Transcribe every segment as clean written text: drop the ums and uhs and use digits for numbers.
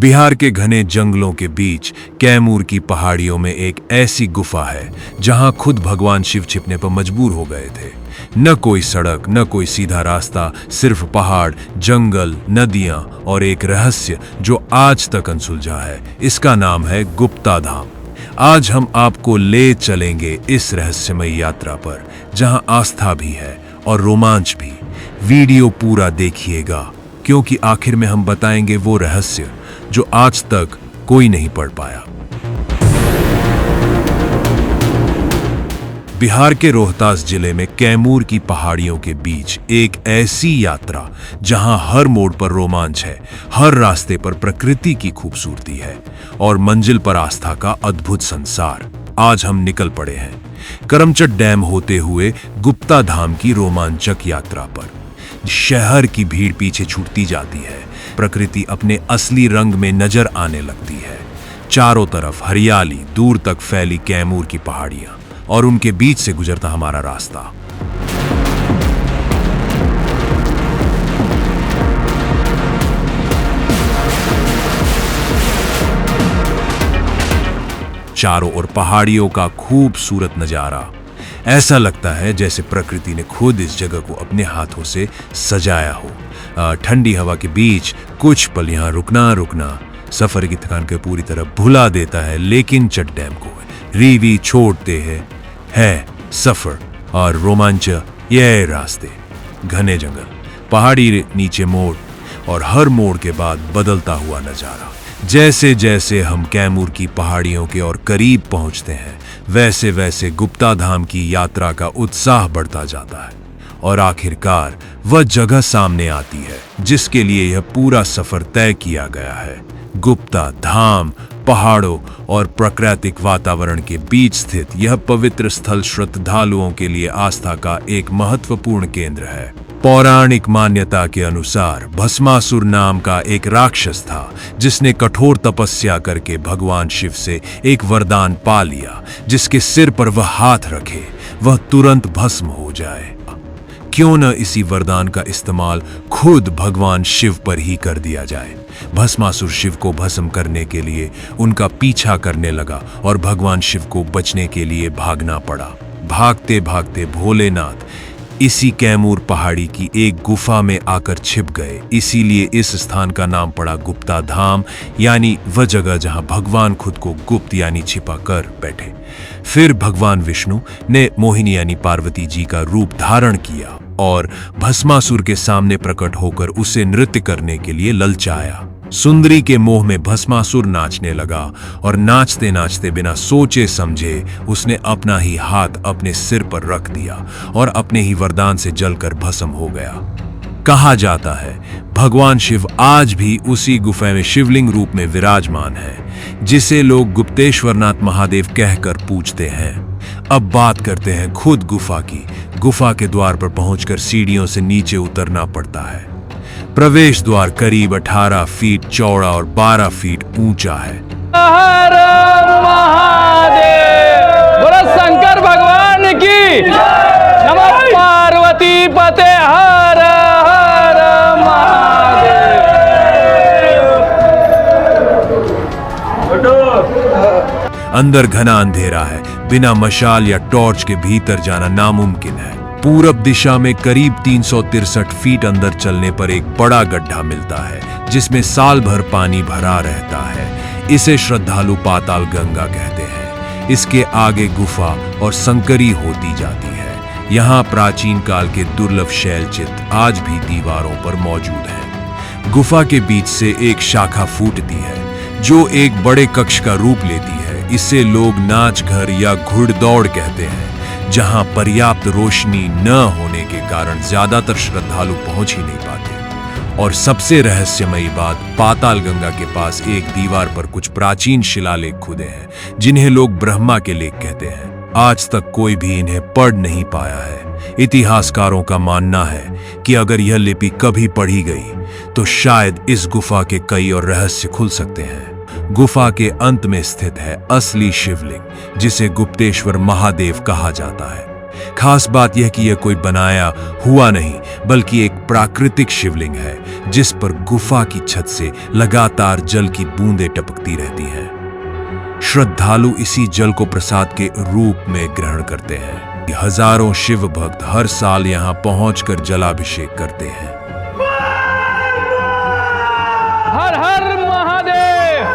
बिहार के घने जंगलों के बीच कैमूर की पहाड़ियों में एक ऐसी गुफा है जहां खुद भगवान शिव छिपने पर मजबूर हो गए थे। न कोई सड़क, न कोई सीधा रास्ता, सिर्फ पहाड़, जंगल, नदियां और एक रहस्य जो आज तक अनसुलझा है। इसका नाम है गुप्ता धाम। आज हम आपको ले चलेंगे इस रहस्यमयी यात्रा पर, जहां आस्था भी है और रोमांच भी। वीडियो पूरा देखिएगा, क्योंकि आखिर में हम बताएंगे वो रहस्य जो आज तक कोई नहीं पढ़ पाया। बिहार के रोहतास जिले में कैमूर की पहाड़ियों के बीच एक ऐसी यात्रा जहां हर मोड़ पर रोमांच है, हर रास्ते पर प्रकृति की खूबसूरती है और मंजिल पर आस्था का अद्भुत संसार। आज हम निकल पड़े हैं करमचट डैम होते हुए गुप्ता धाम की रोमांचक यात्रा पर। शहर की भीड़ पीछे छूटती जाती है, प्रकृति अपने असली रंग में नजर आने लगती है। चारों तरफ हरियाली, दूर तक फैली कैमूर की पहाड़ियां और उनके बीच से गुजरता हमारा रास्ता। चारों ओर पहाड़ियों का खूबसूरत नजारा। ऐसा लगता है जैसे प्रकृति ने खुद इस जगह को अपने हाथों से सजाया हो। ठंडी हवा के बीच कुछ पल यहाँ रुकना सफर की थकान को पूरी तरह भुला देता है, लेकिन चट डैम को रीवी छोड़ते है सफर और रोमांच। ये रास्ते, घने जंगल, पहाड़ी नीचे मोड़ और हर मोड़ के बाद बदलता हुआ नजारा। जैसे जैसे हम कैमूर की पहाड़ियों के और करीब पहुंचते हैं, वैसे वैसे गुप्ता धाम की यात्रा का उत्साह बढ़ता जाता है और आखिरकार वह जगह सामने आती है जिसके लिए यह पूरा सफर तय किया गया है। गुप्ता धाम पहाड़ों और प्राकृतिक वातावरण के बीच स्थित यह पवित्र स्थल श्रद्धालुओं के लिए आस्था का एक महत्वपूर्ण केंद्र है। पौराणिक मान्यता के अनुसार भस्मासुर नाम का एक राक्षस था जिसने कठोर तपस्या करके भगवान शिव से एक वरदान पा लिया, जिसके सिर पर वह हाथ रखे वह तुरंत भस्म हो जाए। क्यों न इसी वरदान का इस्तेमाल खुद भगवान शिव पर ही कर दिया जाए। भस्मासुर शिव को भस्म करने के लिए उनका पीछा करने लगा और भगवान शिव को बचने के लिए भागना पड़ा। भागते भागते भोलेनाथ इसी कैमूर पहाड़ी की एक गुफा में आकर छिप गए। इसीलिए इस स्थान का नाम पड़ा गुप्ता धाम, यानी वह जगह जहां भगवान खुद को गुप्त यानी छिपा कर बैठे। फिर भगवान विष्णु ने मोहिनी यानी पार्वती जी का रूप धारण किया और भस्मासुर के सामने प्रकट होकर उसे नृत्य करने के लिए ललचाया। सुंदरी के मोह में भस्मासुर नाचने लगा और नाचते नाचते बिना सोचे समझे उसने अपना ही हाथ अपने सिर पर रख दिया और अपने ही वरदान से जलकर भस्म हो गया। कहा जाता है भगवान शिव आज भी उसी गुफा में शिवलिंग रूप में विराजमान है, जिसे लोग गुप्तेश्वरनाथ महादेव कहकर पूजते हैं। अब बात करते हैं खुद गुफा की। गुफा के द्वार पर पहुंचकर सीढ़ियों से नीचे उतरना पड़ता है। प्रवेश द्वार करीब 18 फीट चौड़ा और 12 फीट ऊंचा है। हर महादेव, बोलो शंकर भगवान की। नमः पार्वती पते हर हर महादेव। अंदर घना अंधेरा है, बिना मशाल या टॉर्च के भीतर जाना नामुमकिन है। पूरब दिशा में करीब 363 फीट अंदर चलने पर एक बड़ा गड्ढा मिलता है जिसमें साल भर पानी भरा रहता है। इसे श्रद्धालु पाताल गंगा कहते हैं। इसके आगे गुफा और संकरी होती जाती है। यहाँ प्राचीन काल के दुर्लभ शैल चित्र आज भी दीवारों पर मौजूद हैं। गुफा के बीच से एक शाखा फूटती है जो एक बड़े कक्ष का रूप लेती है। इसे लोग नाच घर या घुड़दौड़ कहते हैं, जहां पर्याप्त रोशनी न होने के कारण ज्यादातर श्रद्धालु पहुंच ही नहीं पाते। और सबसे रहस्यमयी बात, पाताल गंगा के पास एक दीवार पर कुछ प्राचीन शिलालेख खुदे हैं जिन्हें लोग ब्रह्मा के लेख कहते हैं। आज तक कोई भी इन्हें पढ़ नहीं पाया है। इतिहासकारों का मानना है कि अगर यह लिपि कभी पढ़ी गई तो शायद इस गुफा के कई और रहस्य खुल सकते हैं। गुफा के अंत में स्थित है असली शिवलिंग, जिसे गुप्तेश्वर महादेव कहा जाता है। खास बात यह कि यह कोई बनाया हुआ नहीं बल्कि एक प्राकृतिक शिवलिंग है जिस पर गुफा की छत से लगातार जल की बूंदें टपकती रहती हैं। श्रद्धालु इसी जल को प्रसाद के रूप में ग्रहण करते हैं। हजारों शिव भक्त हर साल यहां पहुंचकर जलाभिषेक करते हैं। हर हर महादेव।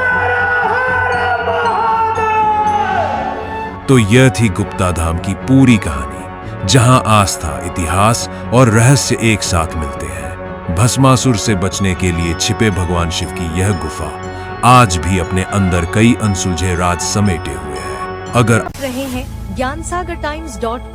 तो यह थी गुप्ता धाम की पूरी कहानी, जहां आस्था, इतिहास और रहस्य एक साथ मिलते हैं। भस्मासुर से बचने के लिए छिपे भगवान शिव की यह गुफा आज भी अपने अंदर कई अनसुलझे राज समेटे हुए है। अगर रहे हैं ज्ञानसागर times.com